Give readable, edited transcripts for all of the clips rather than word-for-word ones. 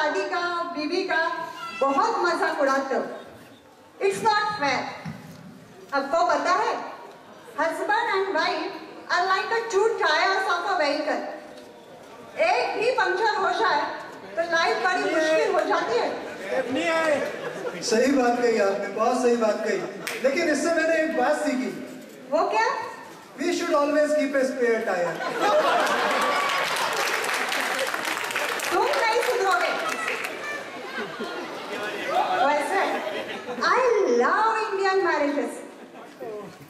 शादी का, बीवी का बहुत मजाक उड़ाते हो। It's not fair. आपको पता है, husband and wife are like the two tyres of a vehicle. एक भी पंक्चर हो जाए तो लाइफ बड़ी मुश्किल हो जाती है। सही बात कही आपने, बहुत सही बात कही। लेकिन इससे मैंने एक बात सीखी। वो क्या? We should always keep a spare tire. तुम नहीं सुधरोगे। वैसे I love Indian marriages.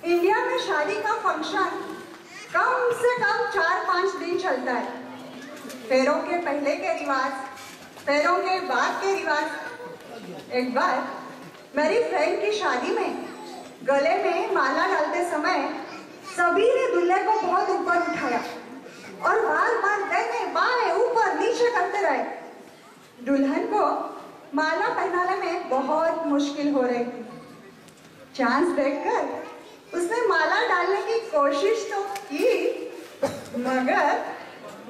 India में शादी का फंक्शन कम से कम 4-5 दिन चलता है। फेरों के पहले के रिवाज, फेरों के बाद के रिवाज। एक बार मेरी फ्रेंड की शादी में गले में माला डालते समय सभी ने दूल्हे को बहुत ऊपर उठाया और बार बार दाहिने बाएं ऊपर नीचे करते रहे। दुल्हन को माला पहनाने में बहुत मुश्किल हो रही थी। चांस देखकर उसने माला डालने की कोशिश तो की, मगर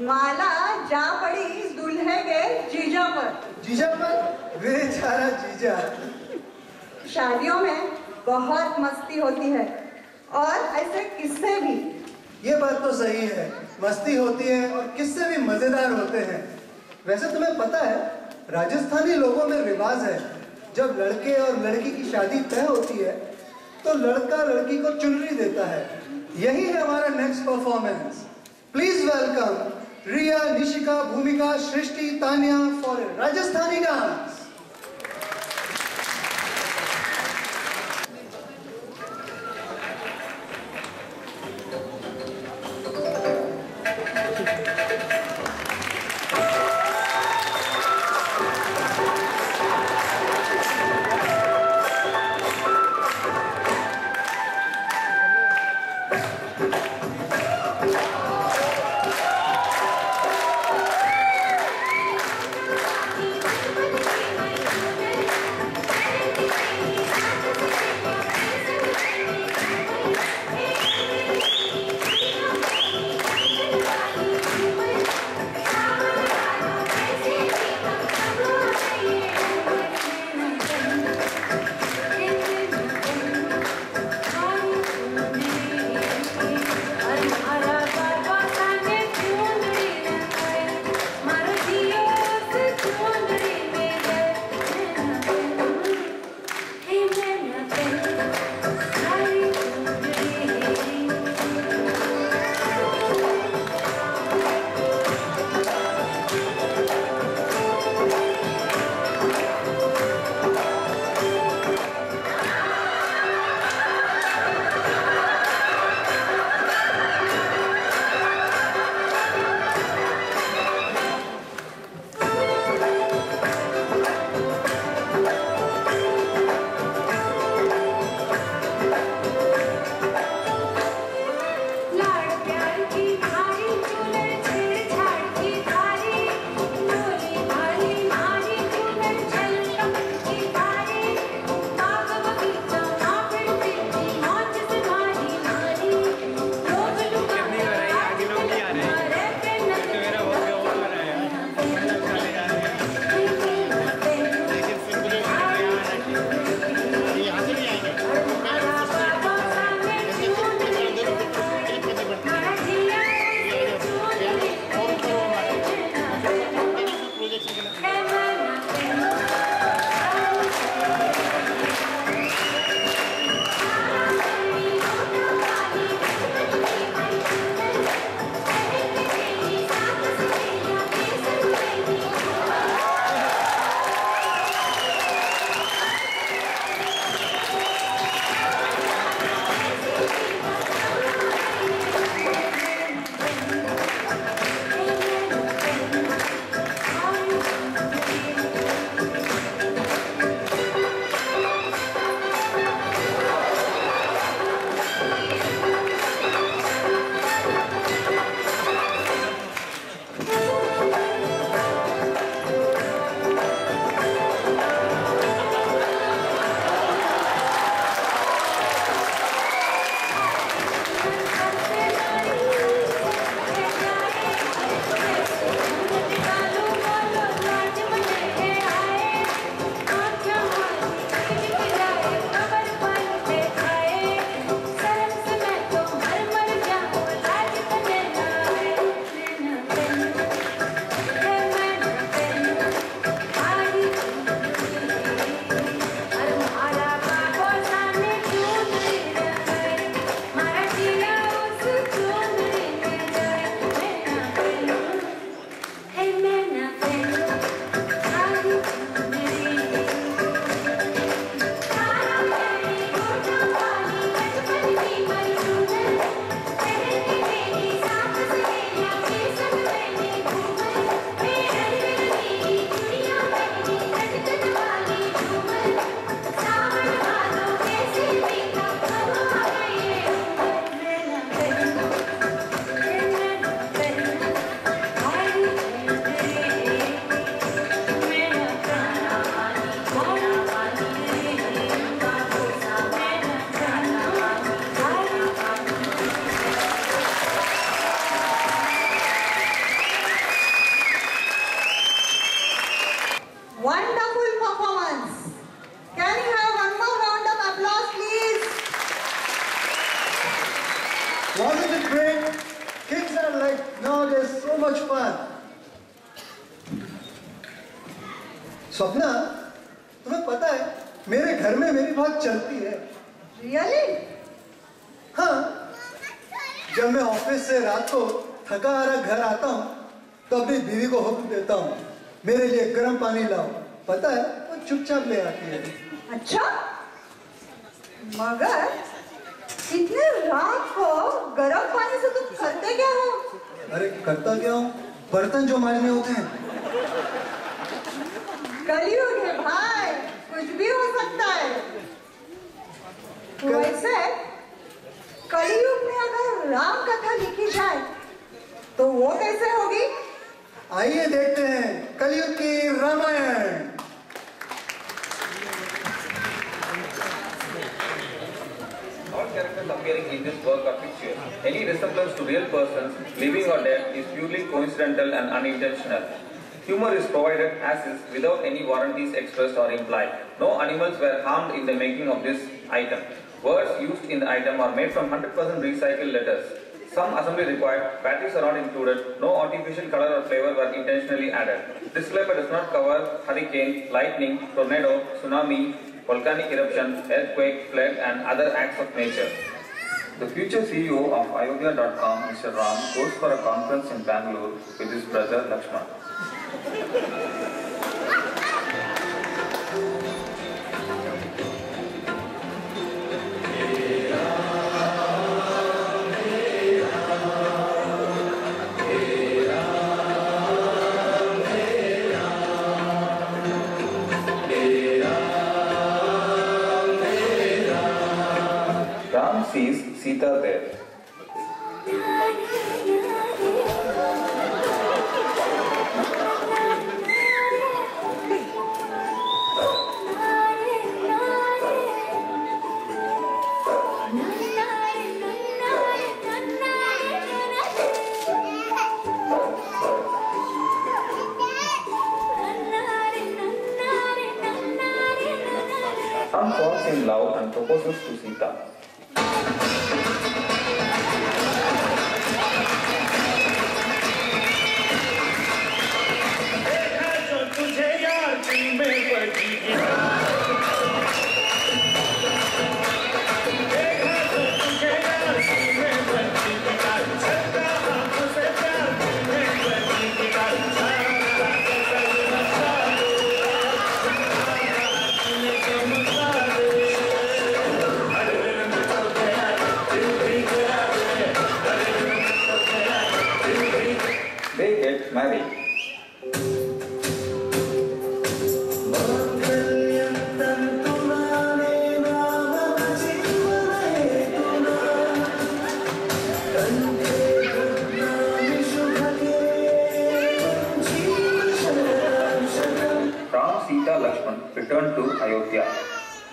माला जा पड़ी दूल्हे के जीजा पर। जीजा पर? बेचारा जीजा। शादियों में बहुत मस्ती होती है और ऐसे किस्से भी। ये बात तो सही है, मस्ती होती है और किस्से भी मजेदार होते हैं। वैसे तुम्हें पता है, राजस्थानी लोगों में रिवाज है, जब लड़के और लड़की की शादी तय होती है तो लड़का लड़की को चुनरी देता है। यही है हमारा next performance. Please welcome Riya, Nishika, Bhumika, Srishti, Tania for Rajasthani dance. Wonderful performance. Can you have one more round of applause, please? Wasn't it great? Kids are like nowadays so much fun. Swapna, तुम्हें पता है मेरे घर में मेरी बात चलती है। Really? हाँ, जब मैं ऑफिस से रात को थका हारा घर आता हूँ तो अपनी बीवी को हुक्म देता हूँ, मेरे लिए गर्म पानी लाओ। पता है वो चुपचाप ले आती है। अच्छा? मगर इतने रात को गर्म पानी से तुम करते क्या हो? अरे करता क्या हूँ? बर्तन जो मांजने होते हैं। कलयुग है भाई, कुछ भी हो सकता है। वैसे कलयुग में अगर राम कथा लिखी जाए तो वो कैसे होगी? आइए देखते हैं कलयुग की Ramayan. All characters appearing in this work are fictional. Any resemblance to real persons, living or dead, is purely coincidental and unintentional. Humor is provided as is without any warranties expressed or implied. No animals were harmed in the making of this item. Words used in the item are made from 100% recycled letters. Some assembly required, batteries are not included, no artificial color or flavor were intentionally added. This disclaimer does not cover hurricane, lightning, tornado, tsunami, volcanic eruption, earthquake, flood and other acts of nature. The future CEO of Ayodhya.com, Mr. Ram, goes for a conference in Bangalore with his brother Lakshman. Ram sees Sita there. Ram falls in love and proposes to Sita. They get married. Ram, Sita, Lakshman returned to Ayodhya.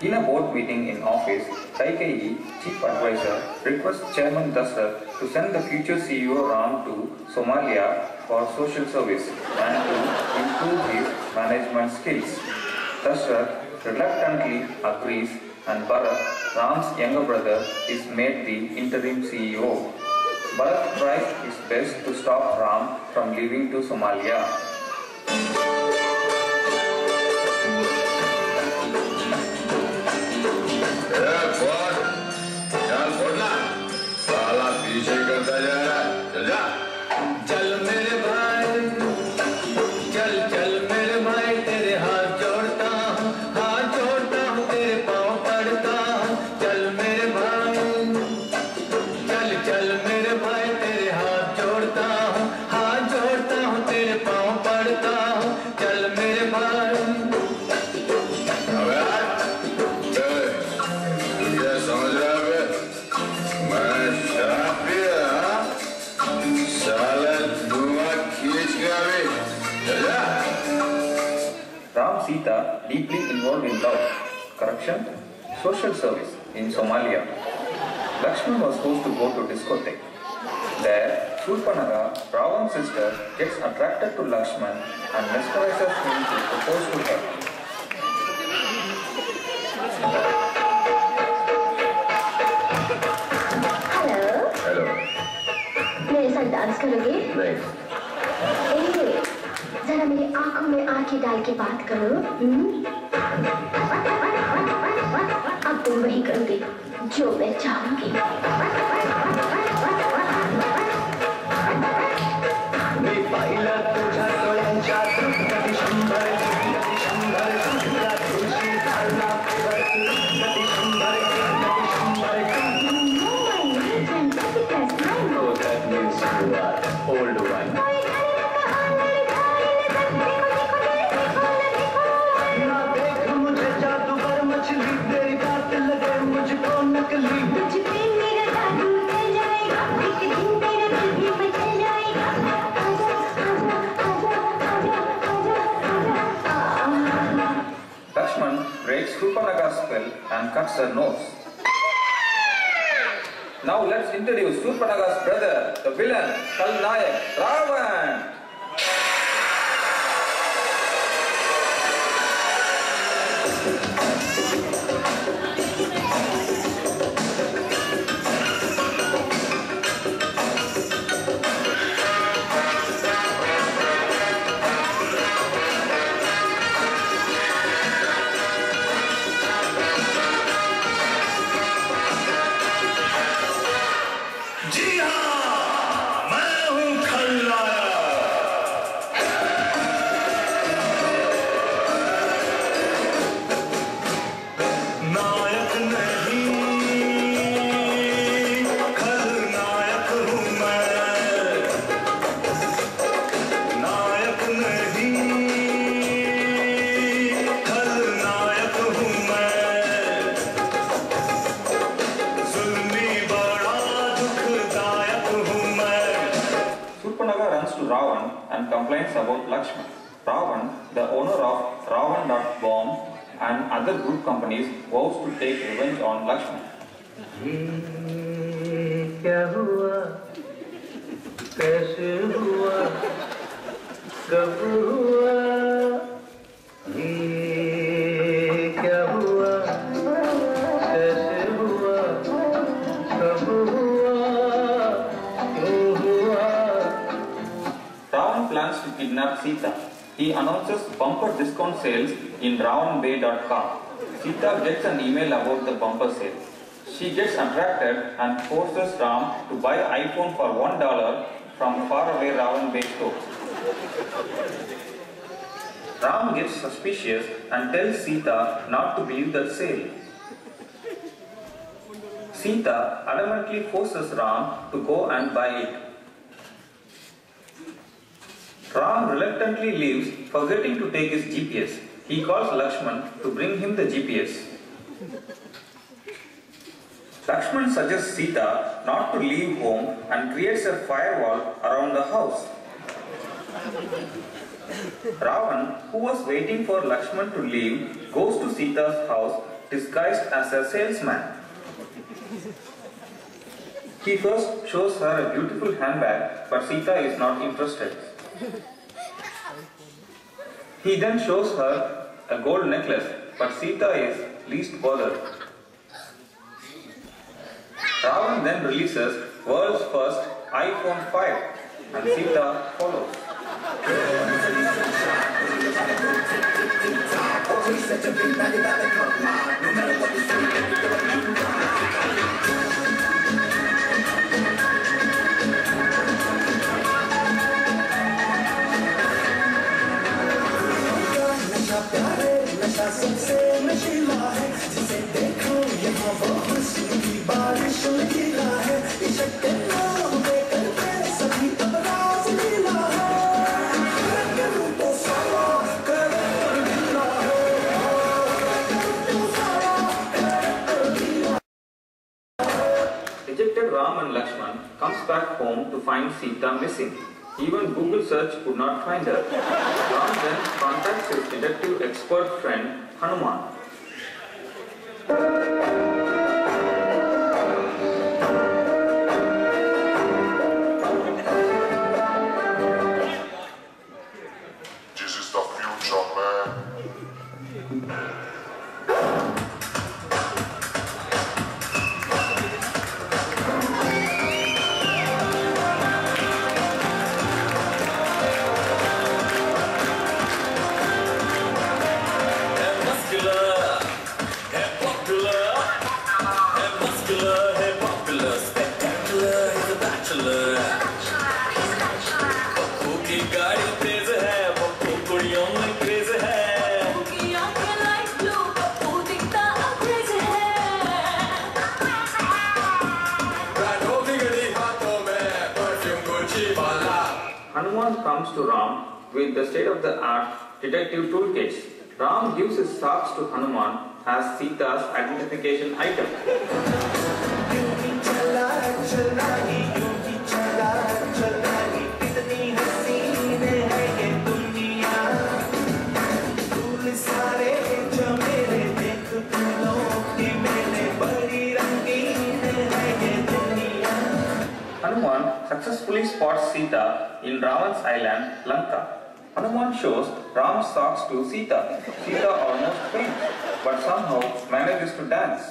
In a board meeting in office, IIK, chief advisor, requests Chairman Dasrath to send the future CEO Ram to Somalia for social service and to improve his management skills. Dasrath reluctantly agrees and Bharat, Ram's younger brother, is made the interim CEO. Bharat tries his best to stop Ram from leaving to Somalia. Ram Sita deeply involved in love, corruption, social service in Somalia. Lakshman was forced to go to discotheque. There, Surpanaga, Ravan's sister, gets attracted to Lakshman and mesmerizes him to propose to her. Hello मेरे साथ dance करोगे? नहीं। जरा मेरी आंखों में आंखें डाल के बात करो। अब तुम वही करोगे जो मैं चाहूंगी। Old wine. Lakshman breaks Surpanaga's spell and cuts her nose. Now let's introduce Surpanaga's brother, the villain, Kalnayak, Ravan. Ravan and complains about Lakshman. Ravan, the owner of Ravan.bomb and other group companies, vows to take revenge on Lakshman. क्या हुआ? कैसे हुआ? कब हुआ? क्या हुआ? कैसे हुआ? कब हुआ? क्यों हुआ? Ravan plans to kidnap Sita. He announces bumper discount sales in ravanbay.com. Sita gets an email about the bumper sale. She gets attracted and forces Ram to buy iPhone for $1 from faraway Ravan Bay store. Ram gets suspicious and tells Sita not to believe that sale. Sita adamantly forces Ram to go and buy it. Ram reluctantly leaves, forgetting to take his GPS. He calls Lakshman to bring him the GPS. Lakshman suggests Sita not to leave home and creates a firewall around the house. Ravan, who was waiting for Lakshman to leave, goes to Sita's house disguised as a salesman. He first shows her a beautiful handbag, but Sita is not interested. He then shows her a gold necklace, but Sita is least bothered. Ravan then releases world's first iPhone 5 and Sita follows. सबसे नशीला है जिसे देखो यहाँ वो हुस्न की बारिश लीला है इश्क के नाम पे करके सभी तब राज लीला है करूँ तो सारा कर लीला है तो सारा कर लीला। Rejected Ram and Lakshman comes back home to find Sita missing. Even Google search could not find her. Ram then contacts his detective expert friend Hanuman. Hanuman comes to Ram with the state-of-the-art detective toolkits. Ram gives his socks to Hanuman as Sita's identification item. Hanuman successfully spots Sita in Ravan's island, Lanka. Hanuman shows Ram's socks to Sita. Sita almost faints, but somehow manages to dance.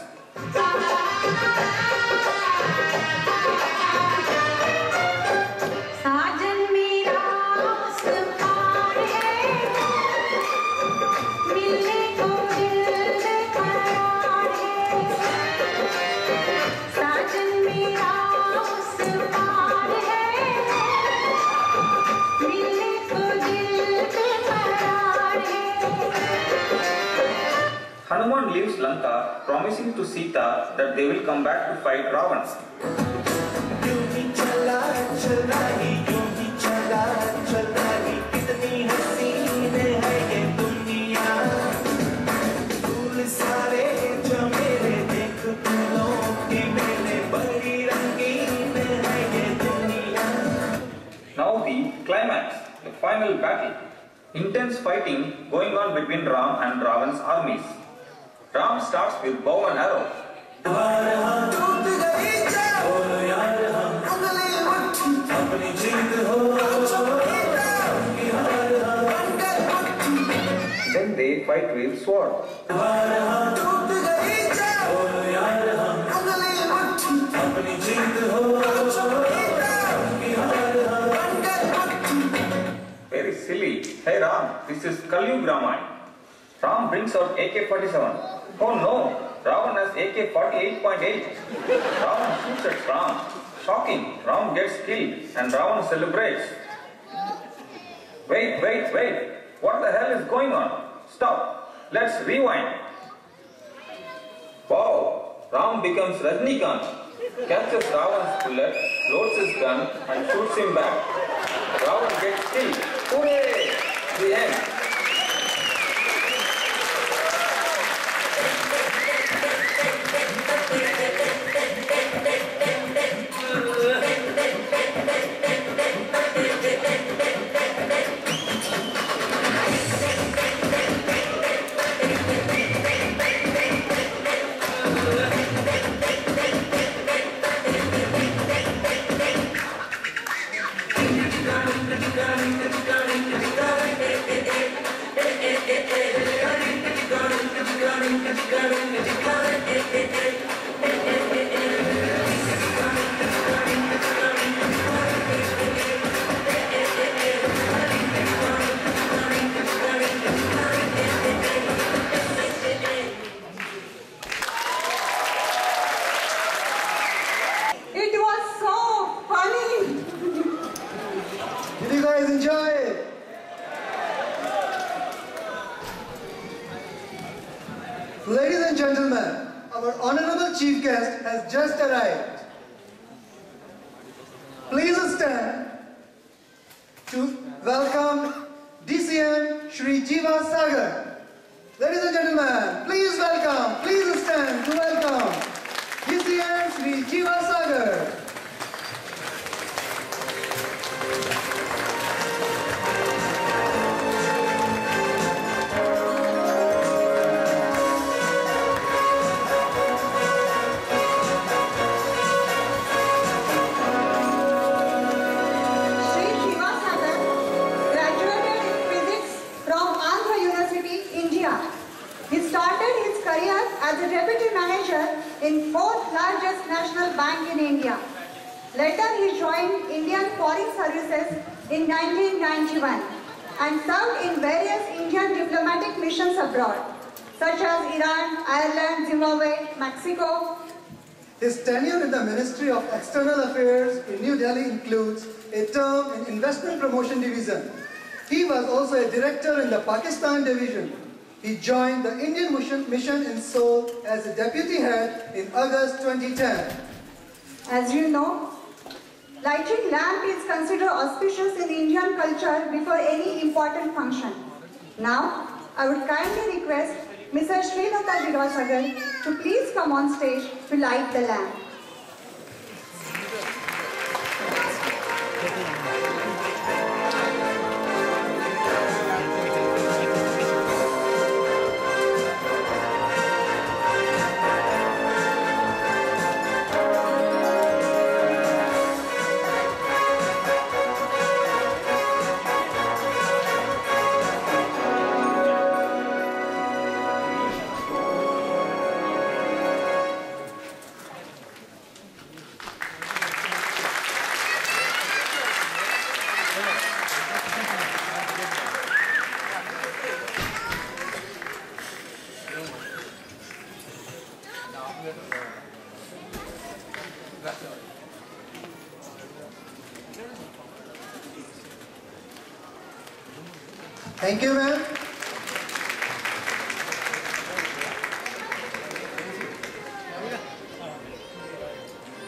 Hanuman leaves Lanka, promising to Sita that they will come back to fight Ravan. Now the climax, the final battle. Intense fighting going on between Ram and Ravan's armies. Ram starts with bow and arrow. Then they fight with sword. Very silly. Hey Ram, this is Kalyug Ramayan. Ram brings out AK-47. Oh no, Ravan has AK-48.8. Ravan shoots at Ram. Shocking, Ram gets killed and Ravan celebrates. Wait. What the hell is going on? Stop. Let's rewind. Wow, Ram becomes Rajnikant. Catches Ravan's bullet, loads his gun and shoots him back. Ravan gets killed. Hooray! The end. It was so funny. Did you guys enjoy it? Ladies and gentlemen, our honorable chief guest has just arrived. Please stand to welcome DCM Shri Jiva Sagar. Ladies and gentlemen, please stand to welcome DCM Shri Jiva Sagar. Sri Shiva Sagar graduated in physics from Andhra University, India. He started his career as a deputy manager in fourth largest national bank in India. Later he joined Indian Foreign Services in 1991 and served in various Indian diplomatic missions abroad, such as Iran, Ireland, Zimbabwe, Mexico. His tenure in the Ministry of External Affairs in New Delhi includes a term in Investment Promotion Division. He was also a director in the Pakistan Division. He joined the Indian mission in Seoul as a deputy head in August 2010. As you know, lighting lamp is considered auspicious in Indian culture before any important function. Now, I would kindly request Mr. Srilata Diwasagar to please come on stage to light the lamp. Thank you, ma'am.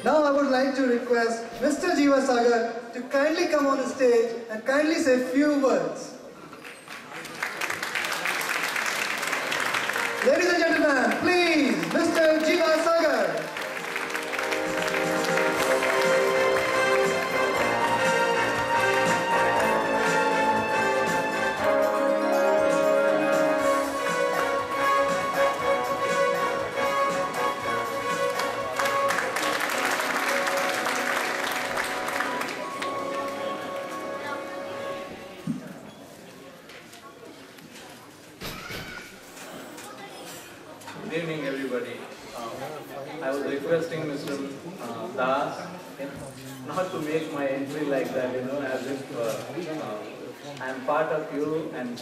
Now I would like to request Mr. Jiva Sagar to kindly come on the stage and kindly say a few words. Ladies and gentlemen, please, Mr. Jiva Sagar. Good evening, everybody. I was requesting Mr. Das not to make my entry like that, as if I am part of you and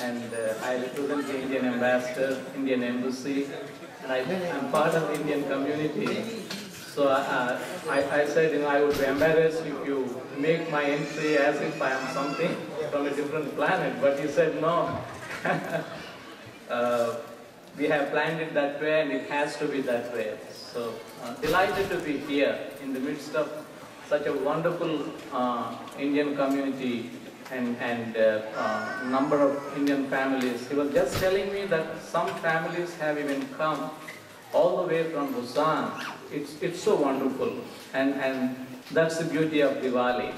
I represent the Indian ambassador, Indian embassy, and I am part of the Indian community. So I said, I would be embarrassed if you make my entry as if I am something from a different planet. But he said, no. We have planned it that way and it has to be that way. So delighted to be here in the midst of such a wonderful Indian community and number of Indian families. He was just telling me that some families have even come all the way from Busan. It's so wonderful, and that's the beauty of Diwali.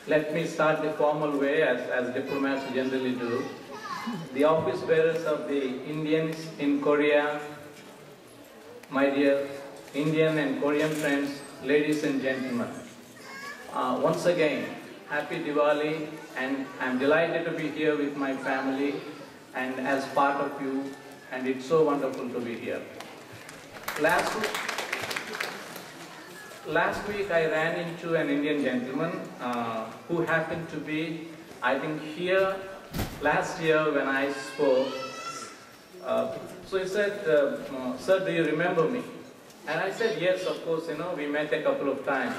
Let me start the formal way, as diplomats generally do. The office bearers of the Indians in Korea, my dear Indian and Korean friends, ladies and gentlemen, once again, happy Diwali, and I'm delighted to be here with my family and as part of you, and it's so wonderful to be here. Last week I ran into an Indian gentleman who happened to be, I think, here last year when I spoke. So he said, sir, do you remember me? And I said, yes, of course, we met a couple of times.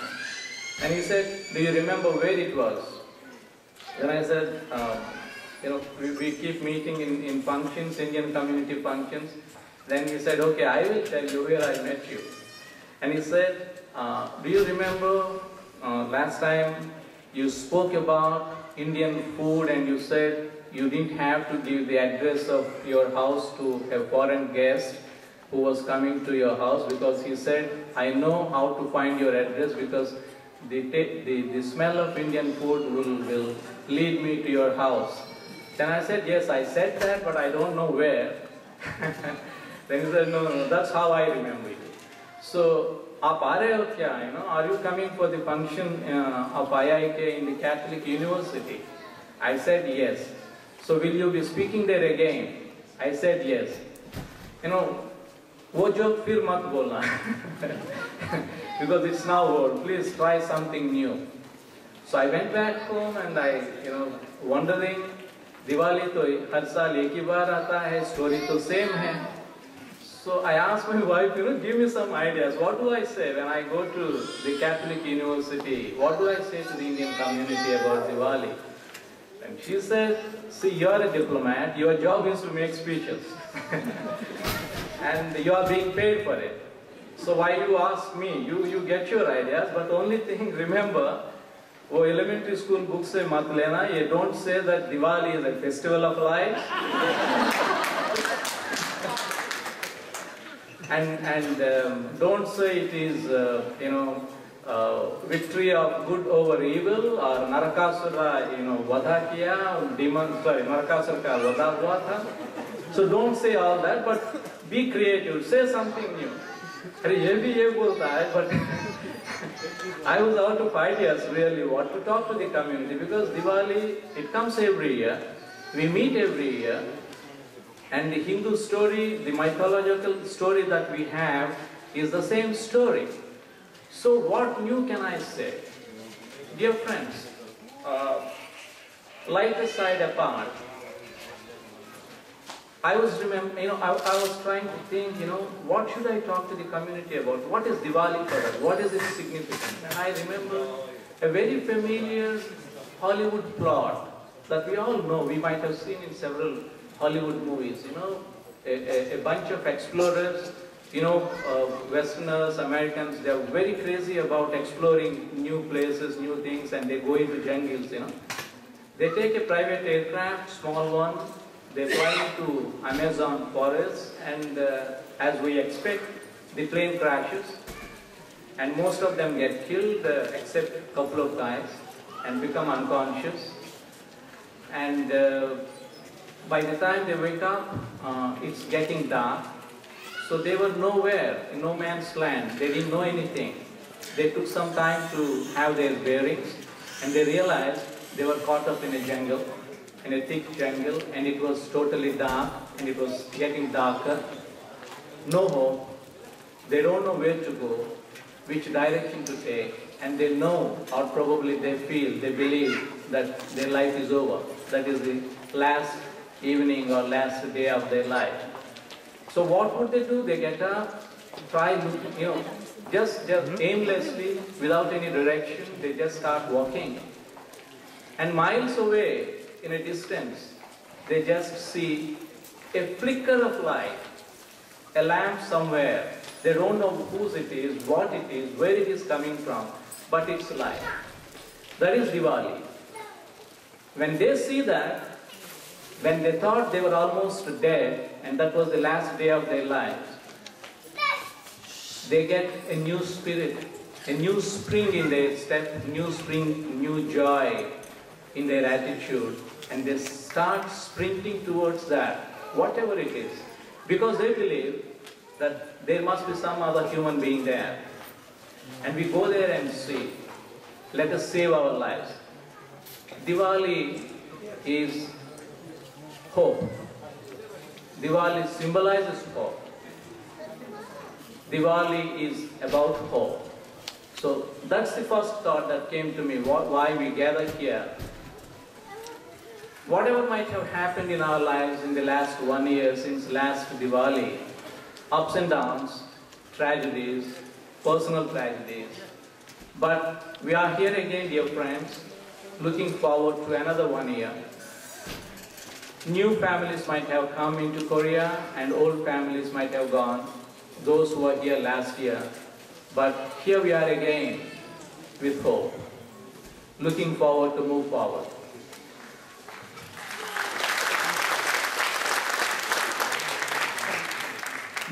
And he said, do you remember where it was? Then I said, we keep meeting in functions, Indian community functions. Then he said, okay, I will tell you where I met you. And he said, do you remember last time you spoke about Indian food and you said you didn't have to give the address of your house to a foreign guest who was coming to your house, because he said, I know how to find your address because the smell of Indian food will lead me to your house. Then I said, yes, I said that, but I don't know where. Then he said, no, that's how I remember it. So आप आ रहे हो क्या? Are you coming for the function of IIK in the Catholic University? I said yes. So will you be speaking there again? I said yes. वो joke फिर मत बोलना because it's now old. Please try something new. So I went back home and I, wondering, Diwali तो हर साल एक ही बार आता है, story तो same है. So I asked my wife, give me some ideas. What do I say when I go to the Catholic University? What do I say to the Indian community about Diwali? And she said, see, you are a diplomat. Your job is to make speeches. And you are being paid for it. So why you ask me? You get your ideas, but only thing, remember, वो elementary school books से मत लेना. You don't say that Diwali is a festival of lights. And don't say it is, victory of good over evil or Narakasura, vadha kiya, Narakasura ka vadha hua tha. So don't say all that, but be creative, say something new. अरे ये भी ये बोलता है, but I was out of ideas really what to talk to the community because Diwali, it comes every year, we meet every year. And the Hindu story, the mythological story that we have is the same story. So what new can I say? Dear friends, light aside apart, I was I was trying to think, what should I talk to the community about? What is Diwali for us? What is its significance? And I remember a very familiar Hollywood plot that we all know, we might have seen in several Hollywood movies, a bunch of explorers, Westerners, Americans, they are very crazy about exploring new places, new things, and they go into jungles, They take a private aircraft, small one, they fly into Amazon forest, and as we expect, the plane crashes, and most of them get killed, except a couple of guys, and become unconscious. And by the time they wake up, it's getting dark. So they were nowhere, in no man's land. They didn't know anything. They took some time to have their bearings, and they realized they were caught up in a jungle, in a thick jungle, and it was totally dark, and it was getting darker. No hope. They don't know where to go, which direction to take, and they know, or probably they feel, they believe that their life is over. That is the last evening or last day of their life. So what would they do? They get up, try looking, just aimlessly, without any direction, they just start walking. And miles away, in a distance, they just see a flicker of light, a lamp somewhere. They don't know whose it is, what it is, where it is coming from, but it's light. That is Diwali. When they see that, when they thought they were almost dead, and that was the last day of their lives, they get a new spirit, a new spring in their step, new spring, new joy in their attitude, and they start sprinting towards that, whatever it is, because they believe that there must be some other human being there. And we go there and see, let us save our lives. Diwali is hope. Diwali symbolizes hope. Diwali is about hope. So that's the first thought that came to me, why we gather here. Whatever might have happened in our lives in the last 1 year since last Diwali, ups and downs, tragedies, personal tragedies, but we are here again, dear friends, looking forward to another 1 year. New families might have come into Korea and old families might have gone, those who were here last year. But here we are again with hope, looking forward to move forward.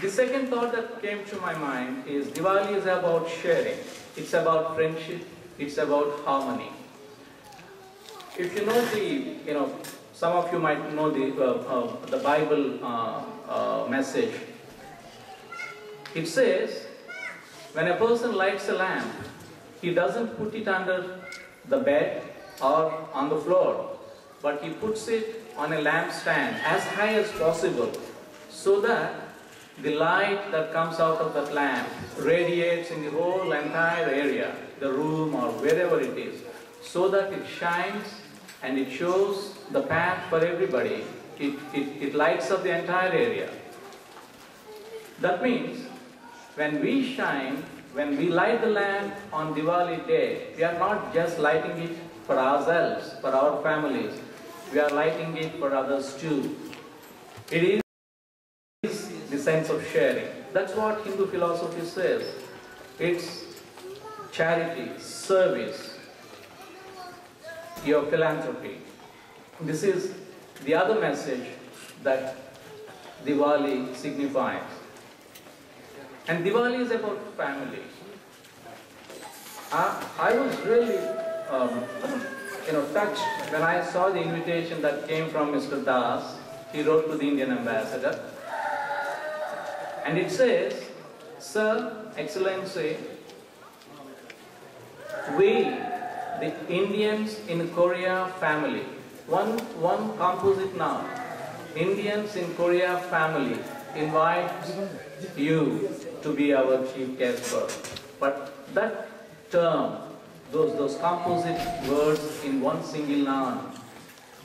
The second thought that came to my mind is Diwali is about sharing. It's about friendship. It's about harmony. If you know some of you might know the Bible message. It says, when a person lights a lamp, he doesn't put it under the bed or on the floor, but he puts it on a lamp stand as high as possible, so that the light that comes out of that lamp radiates in the whole entire area, the room or wherever it is, so that it shines and it shows the path for everybody. It lights up the entire area. That means when we shine, when we light the lamp on Diwali day, we are not just lighting it for ourselves, for our families. We are lighting it for others too. It is the sense of sharing. That's what Hindu philosophy says. It's charity, service, your philanthropy. This is the other message that Diwali signifies. And Diwali is about family. I was really touched when I saw the invitation that came from Mr. Das. He wrote to the Indian ambassador. And it says, Sir, Excellency, we, the Indians in Korea family, one composite noun, Indians in Korea family, invite you to be our chief guest. But that term, those composite words in one single noun,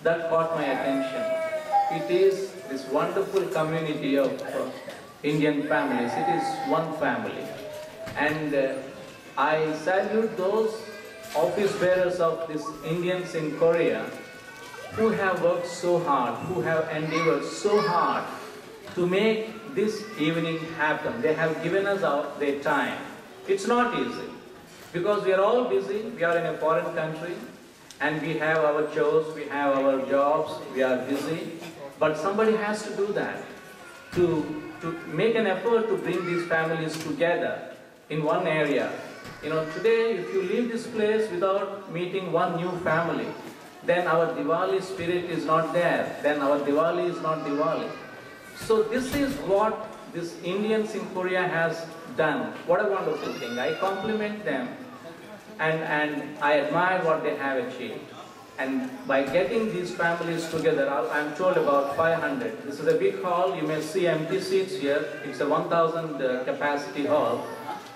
that caught my attention. It is this wonderful community of Indian families. It is one family. And I salute those office bearers of these Indians in Korea who have worked so hard, who have endeavored so hard to make this evening happen. They have given us their time. It's not easy, because we are all busy. We are in a foreign country and we have our chores, we have our jobs, we are busy. But somebody has to do that, to make an effort to bring these families together in one area. Today, if you leave this place without meeting one new family, then our Diwali spirit is not there. Then our Diwali is not Diwali. So this is what this Indians in Korea has done. What a wonderful thing. I compliment them and I admire what they have achieved. And by getting these families together, I'm told about 500. This is a big hall. You may see empty seats here. It's a 1,000 capacity hall.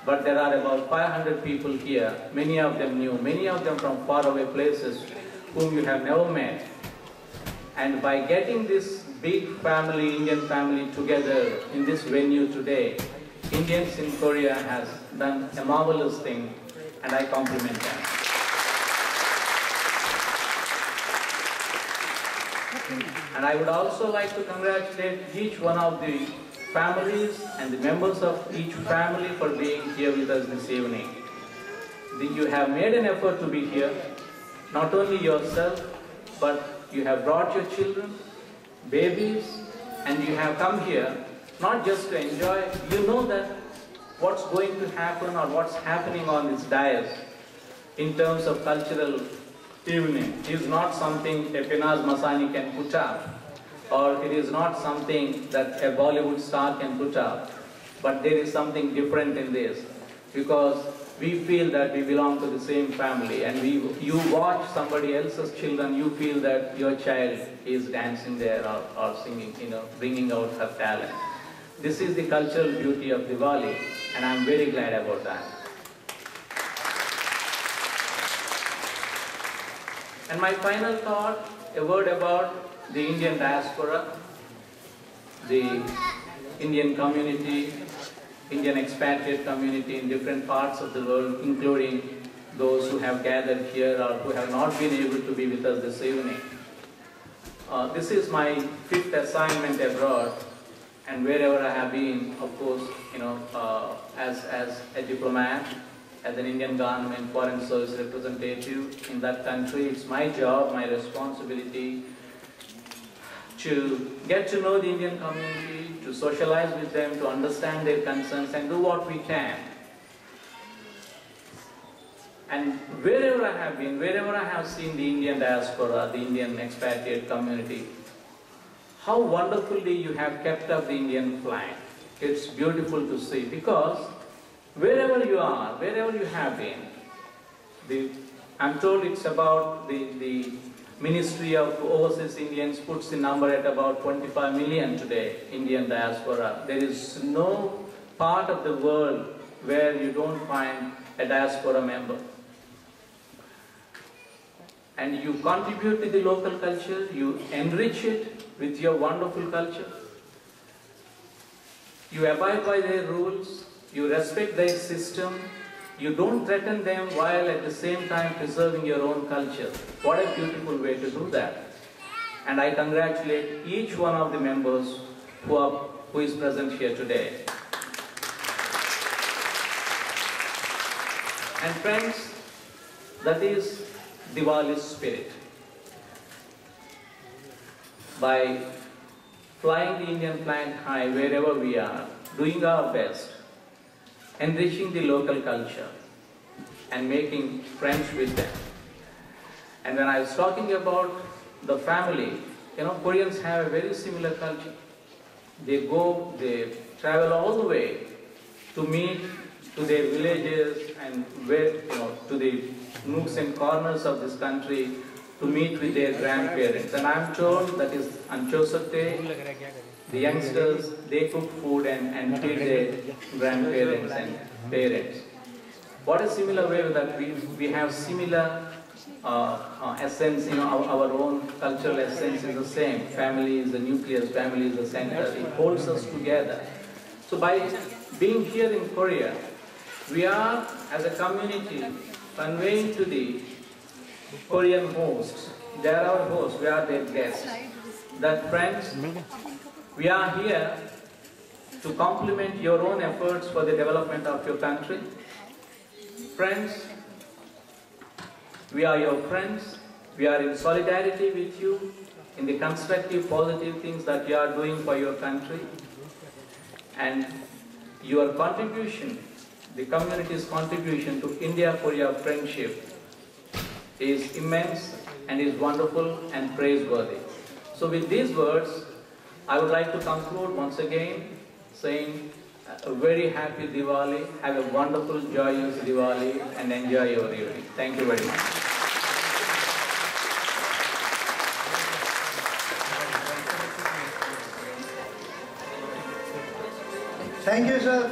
But there are about 500 people here. Many of them new, many of them from faraway places whom you have never met. And by getting this big family, Indian family together in this venue today, Indians in Korea has done a marvelous thing, and I compliment them. And I would also like to congratulate each one of the families and the members of each family for being here with us this evening. You have made an effort to be here, not only yourself, but you have brought your children, babies, and you have come here not just to enjoy. You know that what's going to happen or what's happening on this dais in terms of cultural evening is not something a Pinaz Masani can put up, or it is not something that a Bollywood star can put up, but there is something different in this, because we feel that we belong to the same family, and you watch somebody else's children, you feel that your child is dancing there or singing, bringing out her talent. This is the cultural beauty of Diwali, and I'm very glad about that. And my final thought, a word about the Indian diaspora, the Indian community, Indian expatriate community in different parts of the world, including those who have gathered here or who have not been able to be with us this evening. This is my 5th assignment abroad, and wherever I have been, of course, as a diplomat, as an Indian government foreign service representative in that country, it's my job, my responsibility to get to know the Indian community, to socialize with them, to understand their concerns and do what we can. And wherever I have been, wherever I have seen the Indian diaspora, the Indian expatriate community, how wonderfully you have kept up the Indian flag. It's beautiful to see, because wherever you are, wherever you have been, I'm told it's about the Ministry of Overseas Indians puts the number at about 25 million today, Indian diaspora. There is no part of the world where you don't find a diaspora member. And you contribute to the local culture, you enrich it with your wonderful culture. You abide by their rules, you respect their system, you don't threaten them while at the same time preserving your own culture. What a beautiful way to do that. And I congratulate each one of the members who is present here today. And friends, that is Diwali's spirit. By flying the Indian flag high wherever we are, doing our best, enriching the local culture and making friends with them. And when I was talking about the family, Koreans have a very similar culture. They travel all the way to meet to their villages and to the nooks and corners of this country to meet with their grandparents. And I'm told that is on Chosok Day, the youngsters, they cook food and feed their grandparents and parents. What a similar way that we have similar essence, our own cultural essence is the same. Family is the nucleus, family is the center. It holds us together. So by being here in Korea, we are, as a community, conveying to the Korean hosts, they are our hosts, we are their guests, that friends, we are here to complement your own efforts for the development of your country. Friends, we are your friends, we are in solidarity with you in the constructive, positive things that you are doing for your country. And your contribution, the community's contribution to India-Korea friendship is immense and is wonderful and praiseworthy. So with these words, I would like to conclude once again saying a very happy Diwali, have a wonderful, joyous Diwali and enjoy your evening. Thank you very much. Thank you, sir.